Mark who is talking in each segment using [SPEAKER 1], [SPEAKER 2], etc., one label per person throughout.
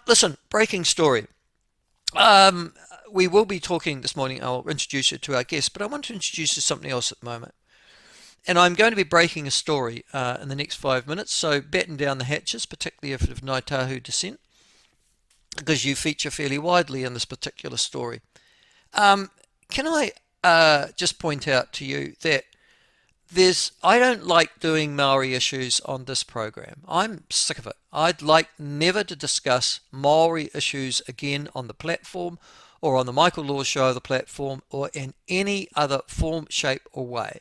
[SPEAKER 1] Listen, breaking story. Um, we will be talking this morning. I'll introduce you to our guest, but I want to introduce you to something else at the moment. And I'm going to be breaking a story in the next 5 minutes, so batten down the hatches, particularly if of Ngai Tahu descent, because you feature fairly widely in this particular story. Um, can I just point out to you that I don't like doing Maori issues on this program. I'm sick of it. I'd like never to discuss Maori issues again on the platform or on the Michael Law Show, the platform, or in any other form, shape, or way.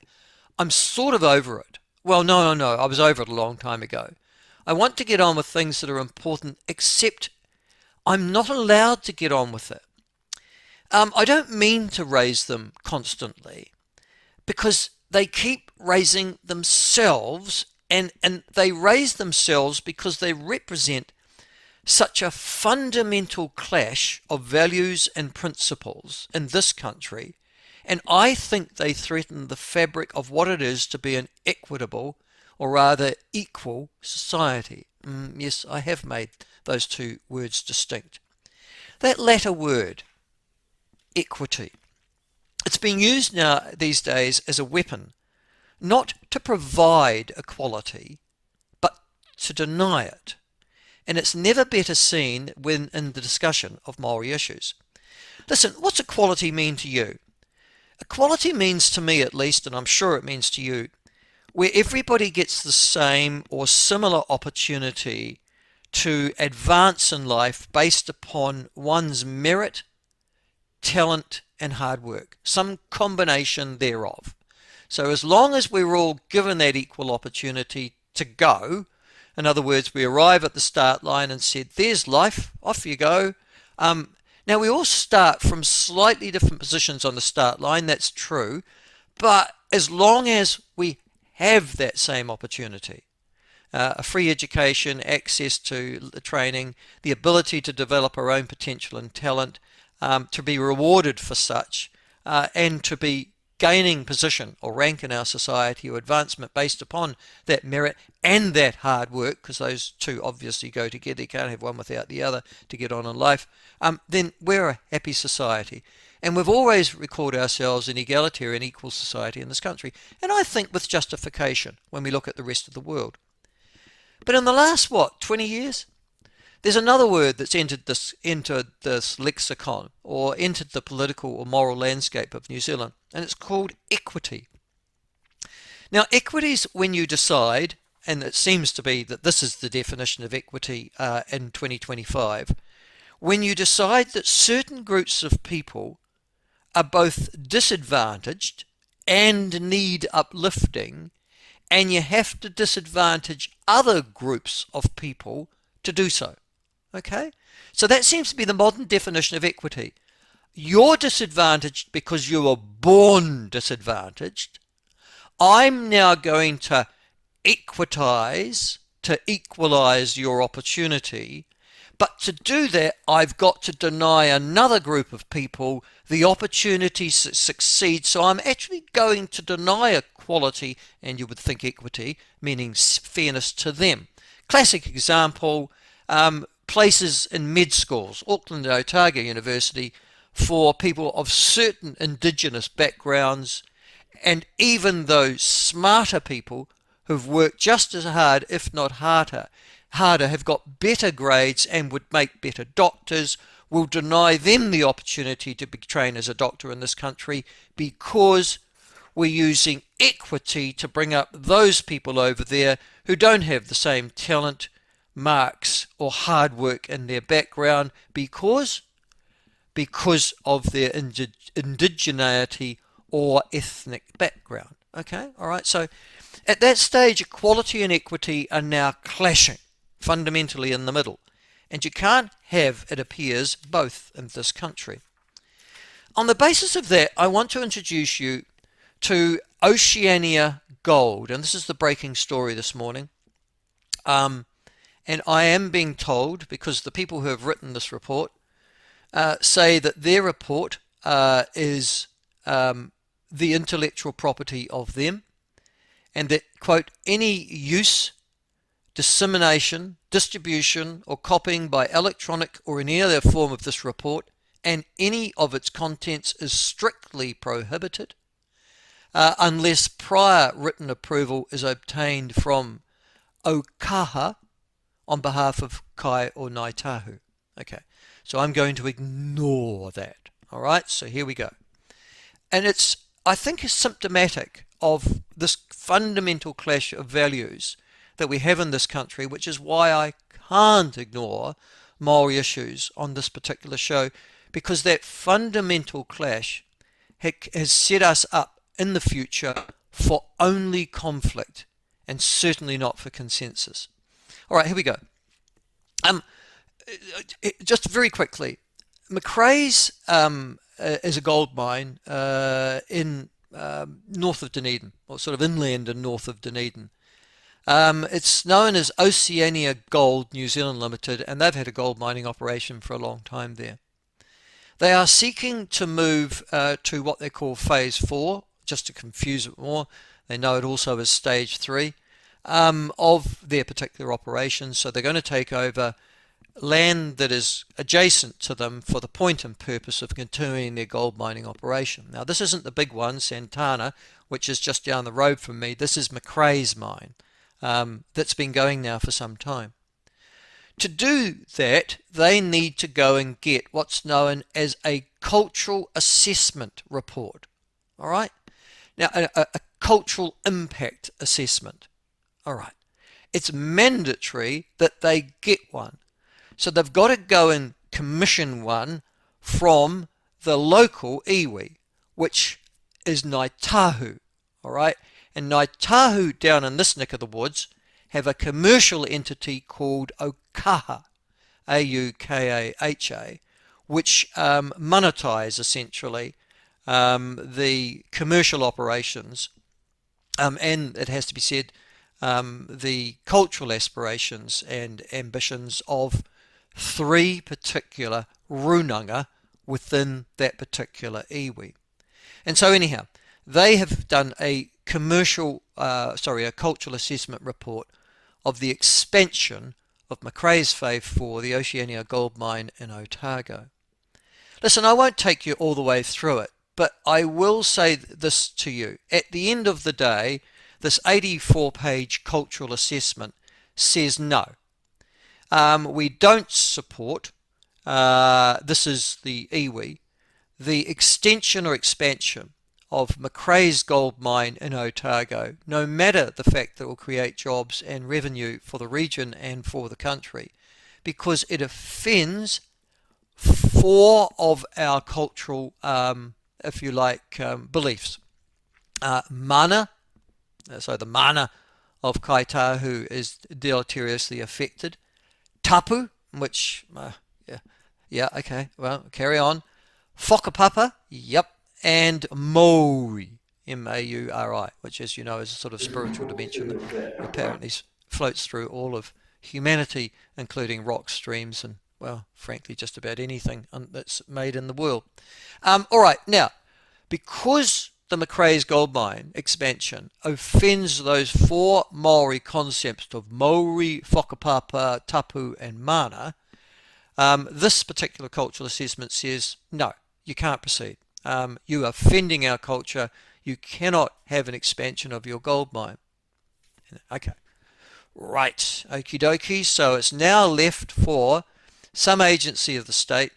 [SPEAKER 1] I'm sort of over it. Well, no. I was over it a long time ago. I want to get on with things that are important, except I'm not allowed to get on with it. I don't mean to raise them constantly because they keep raising themselves, and they raise themselves because they represent such a fundamental clash of values and principles in this country, and I think they threaten the fabric of what it is to be an equitable, or rather equal, society. Yes, I have made those two words distinct. That latter word, equity, it's being used now these days as a weapon, not to provide equality, but to deny it. And it's never better seen when in the discussion of Maori issues. Listen, what's equality mean to you? Equality means to me, at least, and I'm sure it means to you, where everybody gets the same or similar opportunity to advance in life based upon one's merit, talent, and hard work, some combination thereof. So as long as we're all given that equal opportunity to go, in other words, we arrive at the start line and said, there's life, off you go. Now we all start from slightly different positions on the start line, that's true, but as long as we have that same opportunity, a free education, access to training, the ability to develop our own potential and talent, to be rewarded for such, and to be gaining position or rank in our society or advancement based upon that merit and that hard work, because those two obviously go together, you can't have one without the other to get on in life, then we're a happy society. And we've always recalled ourselves an egalitarian, equal society in this country, and I think with justification when we look at the rest of the world. But in the last, 20 years, there's another word that's entered this lexicon, or entered the political or moral landscape of New Zealand, and it's called equity. Now, equity is when you decide, and it seems to be that this is the definition of equity in 2025, when you decide that certain groups of people are both disadvantaged and need uplifting, and you have to disadvantage other groups of people to do so. Okay? So that seems to be the modern definition of equity. You're disadvantaged because you were born disadvantaged. I'm now going to equitize, to equalize your opportunity. But to do that, I've got to deny another group of people the opportunity to succeed. So I'm actually going to deny equality, and you would think equity, meaning fairness to them. Classic example, places in med schools, Auckland and Otago University, for people of certain indigenous backgrounds, and even those smarter people who've worked just as hard, if not harder, have got better grades and would make better doctors, will deny them the opportunity to be trained as a doctor in this country because we're using equity to bring up those people over there who don't have the same talent, marks, or hard work in their background because of their indigeneity or ethnic background. Okay, all right. So at that stage, equality and equity are now clashing fundamentally in the middle, and you can't have, it appears, both in this country. On the basis of that, I want to introduce you to Oceania Gold, and this is the breaking story this morning. And I am being told, because the people who have written this report say that their report is the intellectual property of them, and that, quote, any use, dissemination, distribution, or copying by electronic or in any other form of this report, and any of its contents is strictly prohibited unless prior written approval is obtained from Okaha on behalf of Kai or Ngai Tahu. Okay, so I'm going to ignore that. All right, so here we go. And I think, is symptomatic of this fundamental clash of values that we have in this country, which is why I can't ignore Maori issues on this particular show, because that fundamental clash has set us up in the future for only conflict and certainly not for consensus. All right, here we go. Just very quickly, Macraes is a gold mine in north of Dunedin, or sort of inland and north of Dunedin. It's known as Oceania Gold New Zealand Limited, and they've had a gold mining operation for a long time there. They are seeking to move to what they call Phase 4, just to confuse it more. They know it also as Stage 3 of their particular operation. So they're going to take over land that is adjacent to them for the point and purpose of continuing their gold mining operation. Now, this isn't the big one, Santana, which is just down the road from me. This is Macraes mine that's been going now for some time. To do that, they need to go and get what's known as a cultural assessment report. All right? Now, a cultural impact assessment. All right. It's mandatory that they get one. So they've got to go and commission one from the local iwi, which is Ngai Tahu. All right? And Ngai Tahu down in this neck of the woods have a commercial entity called Okaha, A-U-K-A-H-A, which monetize essentially the commercial operations, and it has to be said, the cultural aspirations and ambitions of 3 particular runanga within that particular iwi. And so anyhow, they have done a a cultural assessment report of the expansion of Macraes Phase 4, the Oceania gold mine in Otago. Listen, I won't take you all the way through it, but I will say this to you. At the end of the day, this 84-page cultural assessment says no. We don't support, this is the iwi, the extension or expansion of Macraes gold mine in Otago, no matter the fact that it will create jobs and revenue for the region and for the country, because it offends 4 of our cultural, if you like, beliefs. Mana, so the mana of Ngai Tahu is deleteriously affected. Tapu, which, okay, well, carry on. Whakapapa, yep. And Mauri, M-A-U-R-I, which, as you know, is a sort of spiritual dimension that apparently floats through all of humanity, including rocks, streams, and, well, frankly, just about anything that's made in the world. All right, now, because the Macraes gold mine expansion offends those 4 Maori concepts of Mauri, Whakapapa, Tapu, and Mana, this particular cultural assessment says, no, you can't proceed. You are offending our culture. You cannot have an expansion of your gold mine. Okay. Right. Okie dokie. So it's now left for some agency of the state,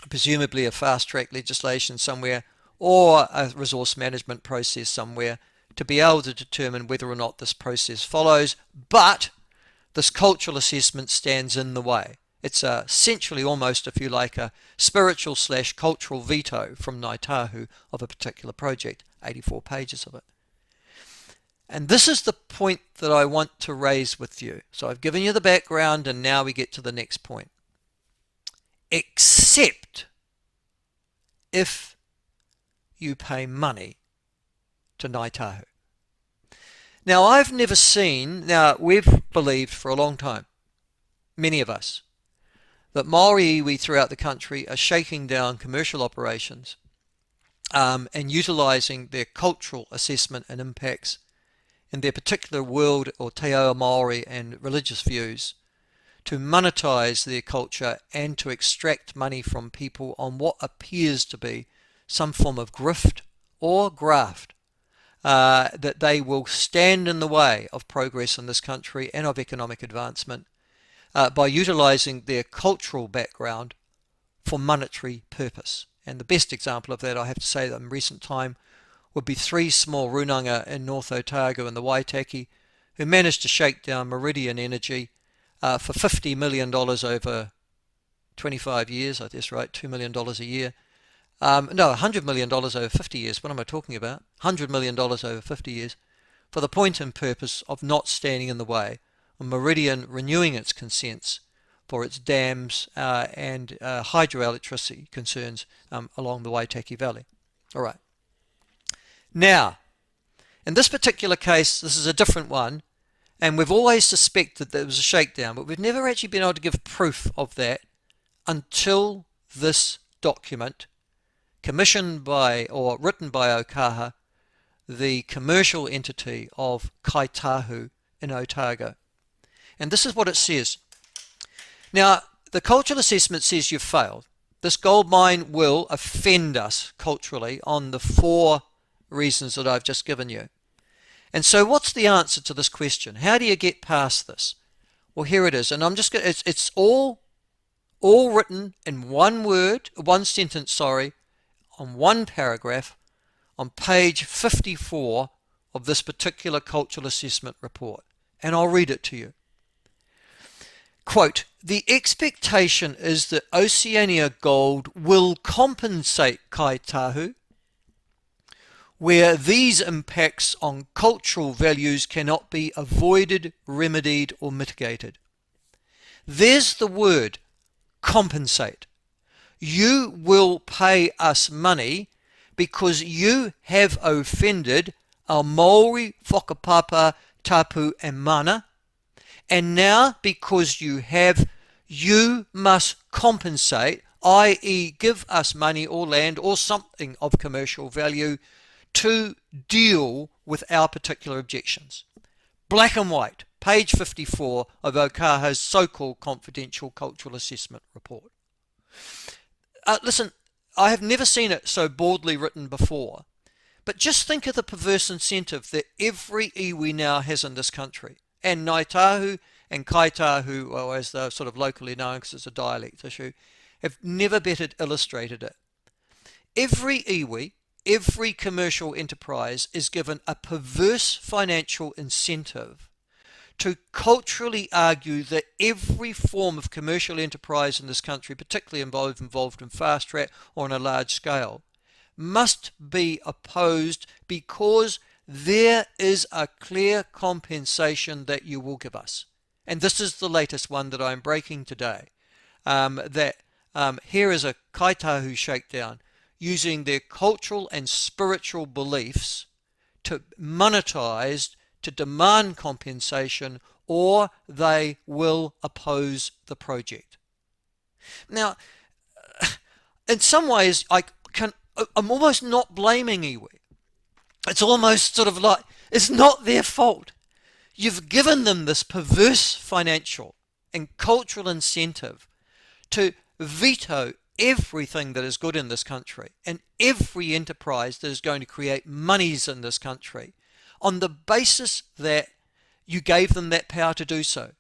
[SPEAKER 1] presumably a fast-track legislation somewhere, or a resource management process somewhere, to be able to determine whether or not this process follows. But this cultural assessment stands in the way. It's essentially almost, if you like, a spiritual/cultural veto from Ngai Tahu of a particular project, 84 pages of it. And this is the point that I want to raise with you. So I've given you the background, and now we get to the next point. Except if you pay money to Ngai Tahu. Now, I've never seen, now we've believed for a long time, many of us, that Maori iwi throughout the country are shaking down commercial operations and utilising their cultural assessment and impacts in their particular world or te ao Maori and religious views to monetize their culture and to extract money from people on what appears to be some form of grift or graft, that they will stand in the way of progress in this country and of economic advancement by utilizing their cultural background for monetary purpose. And the best example of that, I have to say, that in recent time would be 3 small runanga in North Otago and the Waitaki who managed to shake down Meridian Energy for $50 million over 25 years, I guess, right, $2 million a year. No, $100 million over 50 years. What am I talking about? $100 million over 50 years for the point and purpose of not standing in the way of Meridian renewing its consents for its dams and hydroelectricity concerns along the Waitaki Valley. All right. Now, in this particular case, this is a different one, and we've always suspected that there was a shakedown, but we've never actually been able to give proof of that until this document, commissioned by or written by Ōkaha, the commercial entity of Ngai Tahu in Otago. And this is what it says. Now, the cultural assessment says you've failed. This gold mine will offend us culturally on the 4 reasons that I've just given you. And so what's the answer to this question? How do you get past this? Well, here it is. And I'm just going to, it's all written in one sentence, on one paragraph on page 54 of this particular cultural assessment report. And I'll read it to you. Quote, the expectation is that Oceania Gold will compensate Ngai Tahu where these impacts on cultural values cannot be avoided, remedied or mitigated. There's the word, compensate. You will pay us money because you have offended our Māori, whakapapa, tapu and mana, and now because you have, you must compensate, i.e. give us money or land or something of commercial value to deal with our particular objections. Black and white, page 54 of Ōkaha's so-called confidential cultural assessment report. Listen, I have never seen it so boldly written before, but just think of the perverse incentive that every iwi now has in this country, and Ngai Tahu and Ngai Tahu, well, as they're sort of locally known because it's a dialect issue, have never better illustrated it. Every iwi, every commercial enterprise is given a perverse financial incentive to culturally argue that every form of commercial enterprise in this country, particularly involved in fast track or on a large scale, must be opposed because there is a clear compensation that you will give us. And this is the latest one that I'm breaking today. Here is a Ngai Tahu shakedown using their cultural and spiritual beliefs to monetize, to demand compensation, or they will oppose the project. Now, in some ways, I'm almost not blaming iwi. It's almost sort of like, it's not their fault. You've given them this perverse financial and cultural incentive to veto everything that is good in this country and every enterprise that is going to create monies in this country on the basis that you gave them that power to do so,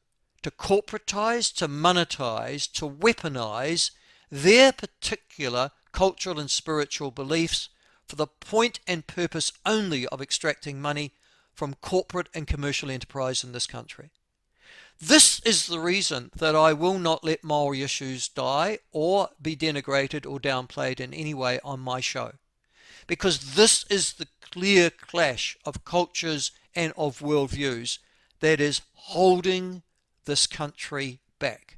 [SPEAKER 1] to corporatize, to monetize, to weaponize their particular cultural and spiritual beliefs for the point and purpose only of extracting money from corporate and commercial enterprise in this country. This is the reason that I will not let Māori issues die or be denigrated or downplayed in any way on my show. Because this is the clear clash of cultures and of worldviews that is holding this country back.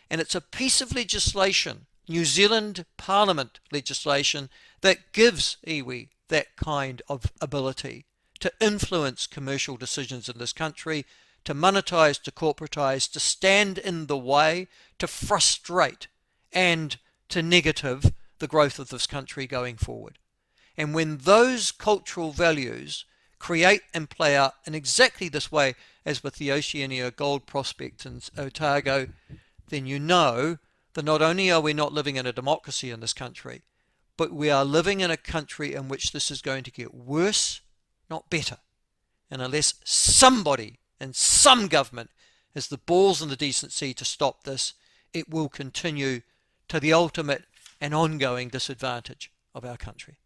[SPEAKER 1] And it's a piece of legislation, New Zealand Parliament legislation, that gives iwi that kind of ability to influence commercial decisions in this country, to monetize, to corporatize, to stand in the way, to frustrate and to negative the growth of this country going forward. And when those cultural values create and play out in exactly this way as with the Oceania Gold Prospect in Otago, then you know that not only are we not living in a democracy in this country, but we are living in a country in which this is going to get worse, not better. And unless somebody in some government has the balls and the decency to stop this, it will continue to the ultimate and ongoing disadvantage of our country.